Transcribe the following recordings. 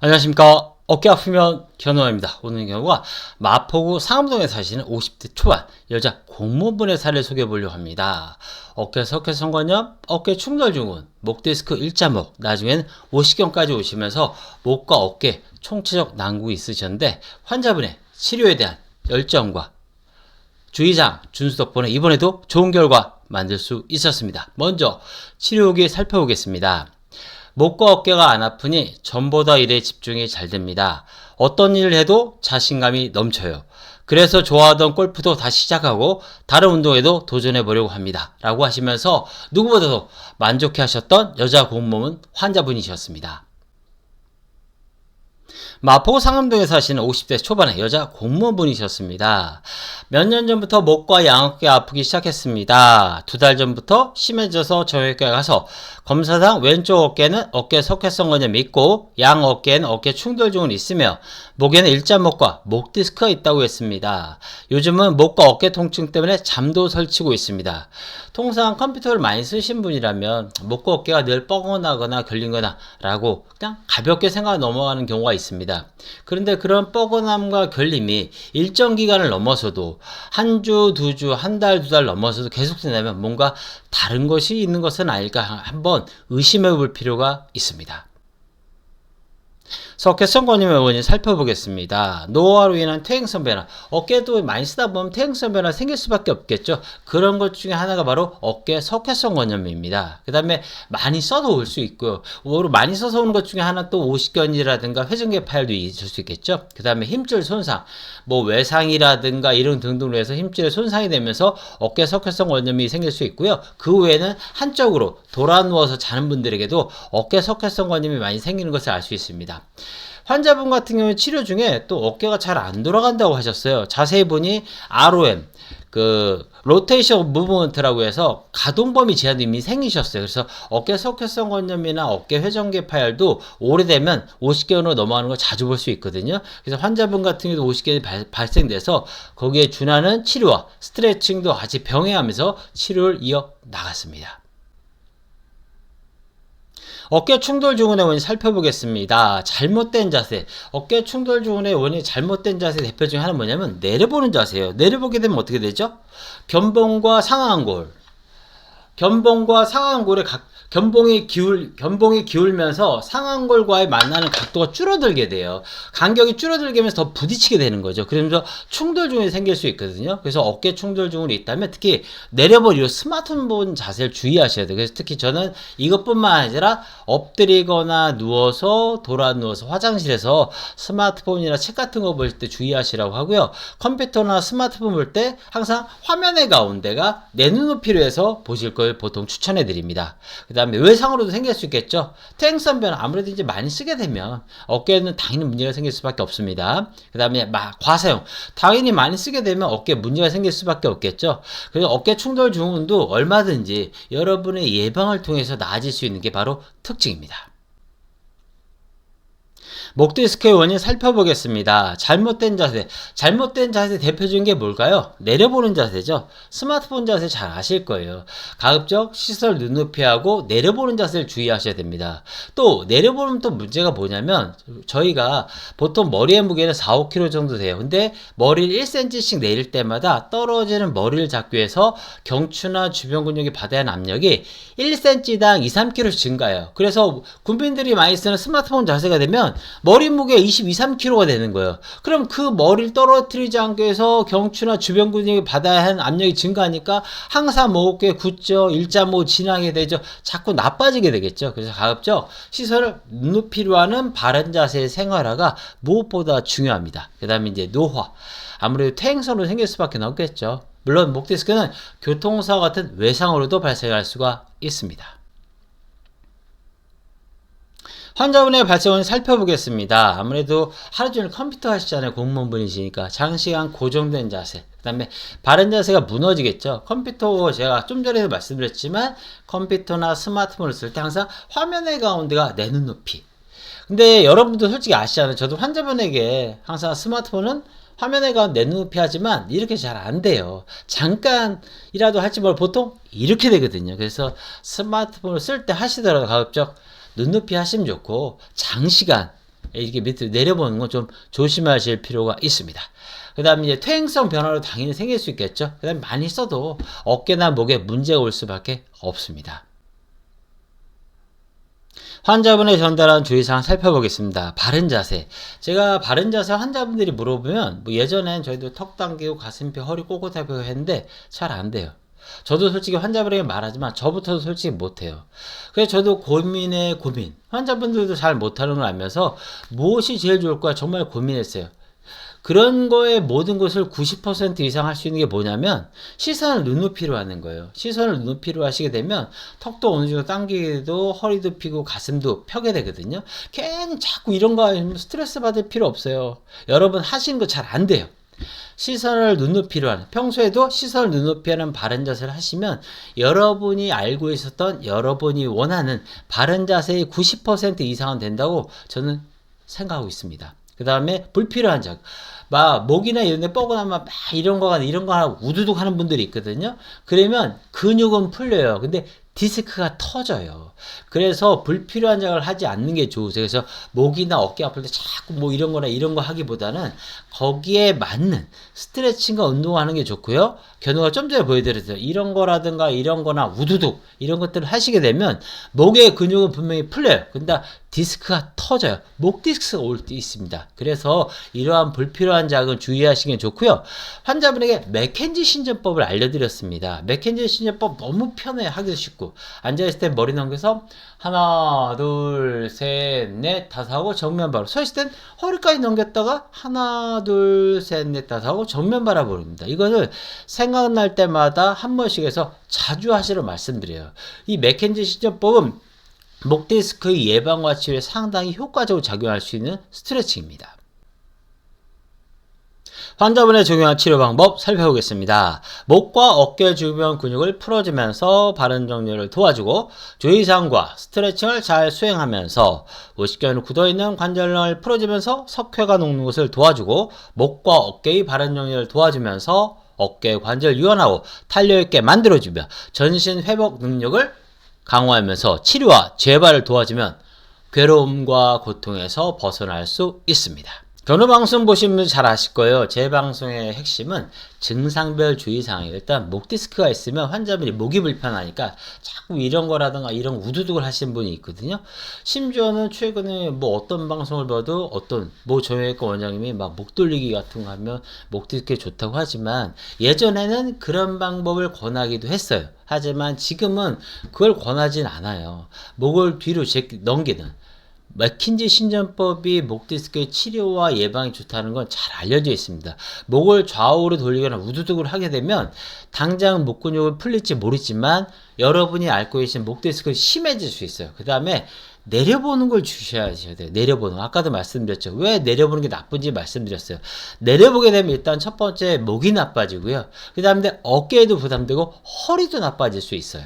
안녕하십니까. 어깨 아프면 견우입니다. 오늘 경우가 마포구 상암동에 사시는 50대 초반 여자 공무원분의 사례를 소개해 보려고 합니다. 어깨 석회성관염, 어깨 충돌 증후군, 목 디스크 일자목, 나중에는 오십견까지 오시면서 목과 어깨 총체적 난국이 있으셨는데 환자분의 치료에 대한 열정과 주의사항 준수 덕분에 이번에도 좋은 결과 만들 수 있었습니다. 먼저 치료 후기 살펴보겠습니다. 목과 어깨가 안 아프니 전보다 일에 집중이 잘 됩니다. 어떤 일을 해도 자신감이 넘쳐요. 그래서 좋아하던 골프도 다시 시작하고 다른 운동에도 도전해 보려고 합니다. 라고 하시면서 누구보다도 만족해 하셨던 여자 공무원 환자분이셨습니다. 마포 상암동에 사시는 50대 초반의 여자 공무원분이셨습니다. 몇 년 전부터 목과 양어깨 아프기 시작했습니다. 2달 전부터 심해져서 정형외과에 가서 검사상 왼쪽 어깨는 어깨 석회성관염이 있고 양어깨에는 어깨 충돌 증후군이 있으며 목에는 일자목과 목 디스크가 있다고 했습니다. 요즘은 목과 어깨 통증 때문에 잠도 설치고 있습니다. 통상 컴퓨터를 많이 쓰신 분이라면 목과 어깨가 늘 뻐근하거나 결린거나 라고 그냥 가볍게 생각하고 넘어가는 경우가 있습니다. 그런데 그런 뻐근함과 결림이 일정 기간을 넘어서도 한 주, 2주, 한 달, 2달 넘어서도 계속된다면 뭔가 다른 것이 있는 것은 아닐까 한번 의심해 볼 필요가 있습니다. 석회성관염의 원인 살펴보겠습니다. 노화로 인한 퇴행성 변화, 어깨도 많이 쓰다 보면 퇴행성 변화 생길 수밖에 없겠죠. 그런 것 중에 하나가 바로 어깨 석회성관염입니다. 그 다음에 많이 써서 올 수 있고요. 많이 써서 오는 것 중에 하나 또 오십견이라든가 회전계 파열도 있을 수 있겠죠. 그 다음에 힘줄 손상, 외상이라든가 이런 등등으로 해서 힘줄에 손상이 되면서 어깨 석회성관염이 생길 수 있고요. 그 외에는 한쪽으로 돌아 누워서 자는 분들에게도 어깨 석회성관염이 많이 생기는 것을 알 수 있습니다. 환자분 같은 경우에 치료 중에 또 어깨가 잘 안 돌아간다고 하셨어요. 자세히 보니 ROM, 로테이션 무브먼트라고 해서 가동범위 제한이 이미 생기셨어요. 그래서 어깨 석회성관염이나 어깨 회전계 파열도 오래되면 50견으로 넘어가는 걸 자주 볼 수 있거든요. 그래서 환자분 같은 경우도 50견이 발생돼서 거기에 준하는 치료와 스트레칭도 같이 병행하면서 치료를 이어 나갔습니다. 어깨 충돌 증후군의 원인 살펴보겠습니다. 잘못된 자세. 어깨 충돌 증후군의 원인 잘못된 자세 대표 중에 하나는 뭐냐면 내려보는 자세예요. 내려보게 되면 어떻게 되죠? 견봉과 상하안골. 견봉과 상하안골의 견봉이 기울면서 상하안골과의 만나는 각도가 줄어들게 돼요. 간격이 줄어들게 하면서 더 부딪히게 되는 거죠. 그러면서 충돌 증후군이 생길 수 있거든요. 그래서 어깨 충돌 증후군이 있다면 특히 내려버리고 스마트폰 자세를 주의하셔야 돼요. 그래서 특히 저는 이것뿐만 아니라 엎드리거나 누워서 돌아 누워서 화장실에서 스마트폰이나 책 같은 거 볼 때 주의하시라고 하고요. 컴퓨터나 스마트폰 볼 때 항상 화면의 가운데가 내 눈높이로 해서 보실 걸 보통 추천해 드립니다. 그 다음에 외상으로도 생길 수 있겠죠. 퇴행성 변화 아무래도 이제 많이 쓰게 되면 어깨에는 당연히 문제가 생길 수밖에 없습니다. 그 다음에 과사용 당연히 많이 쓰게 되면 어깨에 문제가 생길 수밖에 없겠죠. 그래서 어깨 충돌 증후군도 얼마든지 여러분의 예방을 통해서 나아질 수 있는 게 바로 특징입니다. 목 디스크의 원인 살펴보겠습니다. 잘못된 자세. 잘못된 자세 대표적인 게 뭘까요? 내려보는 자세죠. 스마트폰 자세 잘 아실 거예요. 가급적 시설 눈높이하고 내려보는 자세를 주의하셔야 됩니다. 또 내려보면 또 문제가 뭐냐면 저희가 보통 머리의 무게는 4, 5kg 정도 돼요. 근데 머리를 1cm씩 내릴 때마다 떨어지는 머리를 잡기 위해서 경추나 주변 근육이 받아야 하는 압력이 1cm당 2, 3kg씩 증가해요. 그래서 군민들이 많이 쓰는 스마트폰 자세가 되면 머리 무게 22, 3kg가 되는 거예요. 그럼 그 머리를 떨어뜨리지 않기 위해서 경추나 주변 근육이 받아야 하는 압력이 증가하니까 항상 어깨 굳죠. 일자목 지나게 되죠. 자꾸 나빠지게 되겠죠. 그래서 가급적 시설을 눈높이로 하는 바른 자세의 생활화가 무엇보다 중요합니다. 그 다음에 이제 노화. 아무래도 퇴행성으로 생길 수밖에 없겠죠. 물론 목 디스크는 교통사고 같은 외상으로도 발생할 수가 있습니다. 환자분의 발생을 살펴보겠습니다. 아무래도 하루 종일 컴퓨터 하시잖아요. 공무원분이시니까 장시간 고정된 자세, 그 다음에 바른 자세가 무너지겠죠. 컴퓨터 제가 좀 전에도 말씀드렸지만 컴퓨터나 스마트폰을 쓸 때 항상 화면의 가운데가 내 눈높이. 근데 여러분도 솔직히 아시잖아요. 저도 환자분에게 항상 스마트폰은 화면에 가운데 내 눈높이 하지만 이렇게 잘 안 돼요. 잠깐이라도 할지 뭘 보통 이렇게 되거든요. 그래서 스마트폰을 쓸 때 하시더라도 가급적 눈높이 하시면 좋고 장시간 이렇게 밑으로 내려보는 건 좀 조심하실 필요가 있습니다. 그 다음에 이제 퇴행성 변화로 당연히 생길 수 있겠죠. 그 다음에 많이 써도 어깨나 목에 문제가 올 수밖에 없습니다. 환자분의 전달한 주의사항 살펴보겠습니다. 바른 자세. 제가 바른 자세 환자분들이 물어보면 뭐 예전엔 저희도 턱 당기고 가슴 펴 허리 꼬꼬다고 했는데 잘 안 돼요. 저도 솔직히 환자분에게 말하지만 저부터도 솔직히 못해요. 그래서 저도 고민에 고민. 환자분들도 잘 못하는 걸 알면서 무엇이 제일 좋을까 정말 고민했어요. 그런 거에 모든 것을 90% 이상 할 수 있는 게 뭐냐면 시선을 눈높이로 하는 거예요. 시선을 눈높이로 하시게 되면 턱도 어느 정도 당기기도 허리도 펴고 가슴도 펴게 되거든요. 괜히 자꾸 이런 거 하면 스트레스 받을 필요 없어요. 여러분 하시는 거 잘 안 돼요. 시선을 눈높이로 하는, 평소에도 시선을 눈높이 하는 바른 자세를 하시면 여러분이 알고 있었던, 여러분이 원하는 바른 자세의 90% 이상은 된다고 저는 생각하고 있습니다. 그 다음에 불필요한 자극. 막 목이나 이런 데 뻐근하면 막 이런 거 하고 우두둑 하는 분들이 있거든요. 그러면 근육은 풀려요. 근데 디스크가 터져요. 그래서 불필요한 자극을 하지 않는 게 좋으세요. 그래서 목이나 어깨 아플 때 자꾸 뭐 이런 거나 이런 거 하기보다는 거기에 맞는 스트레칭과 운동하는 게 좋고요. 견우가 좀 전에 보여드렸어요. 이런 거라든가 이런 거나 우두둑 이런 것들을 하시게 되면 목의 근육은 분명히 풀려요. 근데 디스크가 터져요. 목 디스크가 올 때 있습니다. 그래서 이러한 불필요한 자극은 주의하시는 게 좋고요. 환자분에게 맥켄지 신전법을 알려드렸습니다. 맥켄지 신전법 너무 편해요. 하기도 쉽고. 앉아있을 때 머리 넘겨서 하나, 둘, 셋, 넷, 다섯 하고 정면 바로. 서 있을 땐 허리까지 넘겼다가 하나, 둘, 셋, 넷, 다섯 하고 정면 바라보입니다. 이거는 생각날 때마다 한 번씩 해서 자주 하시라고 말씀드려요. 이 맥켄지 신전법은 목 디스크의 예방과 치료에 상당히 효과적으로 작용할 수 있는 스트레칭입니다. 환자분의 적용한 치료 방법 살펴보겠습니다. 목과 어깨 주변 근육을 풀어주면서 바른 정렬을 도와주고 주의사항과 스트레칭을 잘 수행하면서 오십견으로 굳어있는 관절을 풀어주면서 석회가 녹는 것을 도와주고 목과 어깨의 바른 정렬을 도와주면서 어깨 관절 유연하고 탄력있게 만들어주며 전신 회복 능력을 강화하면서 치료와 재발을 도와주면 괴로움과 고통에서 벗어날 수 있습니다. 견우 방송 보신 분들 잘 아실 거예요. 제 방송의 핵심은 증상별 주의사항이에요. 일단 목 디스크가 있으면 환자분이 목이 불편하니까 자꾸 이런 거라든가 이런 우두둑을 하시는 분이 있거든요. 심지어는 최근에 뭐 어떤 방송을 봐도 어떤 뭐 정형외과 원장님이 막 목 돌리기 같은 거 하면 목 디스크에 좋다고 하지만 예전에는 그런 방법을 권하기도 했어요. 하지만 지금은 그걸 권하진 않아요. 목을 뒤로 넘기는 맥킨지 신전법이 목 디스크의 치료와 예방에 좋다는 건 잘 알려져 있습니다. 목을 좌우로 돌리거나 우두둑을 하게 되면 당장 목 근육을 풀릴지 모르지만 여러분이 앓고 계신 목 디스크가 심해질 수 있어요. 그 다음에 내려보는 걸 주셔야 돼요. 내려보는 거. 아까도 말씀드렸죠. 왜 내려보는 게 나쁜지 말씀드렸어요. 내려보게 되면 일단 첫 번째 목이 나빠지고요. 그 다음에 어깨에도 부담되고 허리도 나빠질 수 있어요.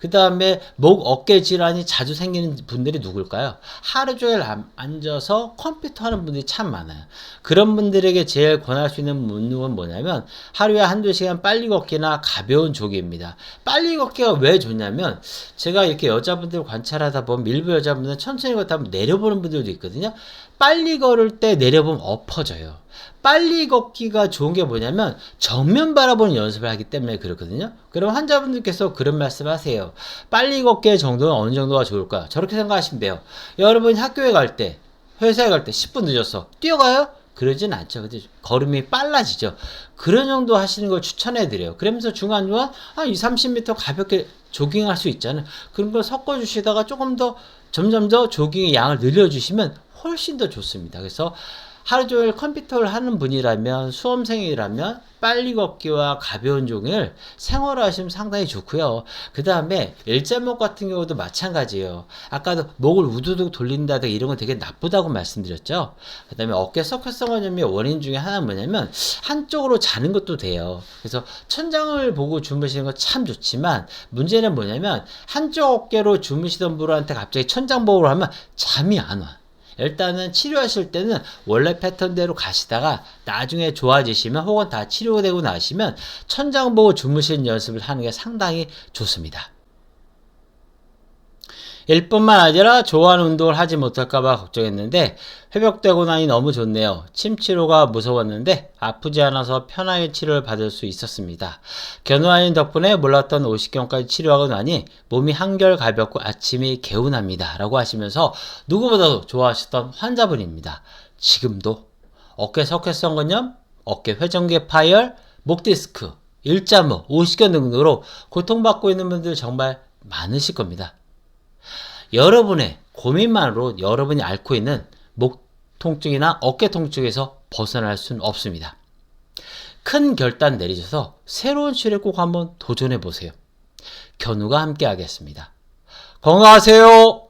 그 다음에 목 어깨 질환이 자주 생기는 분들이 누굴까요? 하루 종일 앉아서 컴퓨터 하는 분들이 참 많아요. 그런 분들에게 제일 권할 수 있는 운동은 뭐냐면 하루에 한두 시간 빨리 걷기나 가벼운 조기입니다. 빨리 걷기가 왜 좋냐면 제가 이렇게 여자분들 관찰하다 보면 일부 여자분들은 천천히 걷다 보면 내려보는 분들도 있거든요. 빨리 걸을 때 내려보면 엎어져요. 빨리 걷기가 좋은 게 뭐냐면 정면 바라보는 연습을 하기 때문에 그렇거든요. 그럼 환자분들께서 그런 말씀 하세요. 빨리 걷기의 정도는 어느 정도가 좋을까요? 저렇게 생각하시면 돼요. 여러분이 학교에 갈 때, 회사에 갈 때 10분 늦었어. 뛰어가요? 그러진 않죠. 근데 걸음이 빨라지죠. 그런 정도 하시는 걸 추천해드려요. 그러면서 중간중간 한 2, 30m 가볍게 조깅할 수 있잖아요. 그런 걸 섞어주시다가 조금 더 점점 더 조깅의 양을 늘려주시면 훨씬 더 좋습니다. 그래서 하루 종일 컴퓨터를 하는 분이라면 수험생이라면 빨리 걷기와 가벼운 조깅을 생활화 하시면 상당히 좋고요. 그 다음에 일자목 같은 경우도 마찬가지예요. 아까도 목을 우두둑 돌린다든가 이런 건 되게 나쁘다고 말씀드렸죠. 그 다음에 어깨 석회성원염의 원인 중에 하나는 뭐냐면 한쪽으로 자는 것도 돼요. 그래서 천장을 보고 주무시는 건 참 좋지만 문제는 뭐냐면 한쪽 어깨로 주무시던 분한테 갑자기 천장 보고 하면 잠이 안 와. 일단은 치료하실 때는 원래 패턴대로 가시다가 나중에 좋아지시면 혹은 다 치료되고 나시면 천장 보고 주무시는 연습을 하는 게 상당히 좋습니다. 일뿐만 아니라 좋아하는 운동을 하지 못할까봐 걱정했는데 회복되고 나니 너무 좋네요. 침 치료가 무서웠는데 아프지 않아서 편하게 치료를 받을 수 있었습니다. 견우아인 덕분에 몰랐던 오십견까지 치료하고 나니 몸이 한결 가볍고 아침이 개운합니다. 라고 하시면서 누구보다도 좋아하셨던 환자분입니다. 지금도 어깨 석회성근염, 어깨 회전계 파열, 목 디스크, 일자무, 오십견 등으로 고통받고 있는 분들 정말 많으실 겁니다. 여러분의 고민만으로 여러분이 앓고 있는 목 통증이나 어깨 통증에서 벗어날 수는 없습니다. 큰 결단 내리셔서 새로운 치료에 꼭 한번 도전해 보세요. 견우가 함께 하겠습니다. 건강하세요.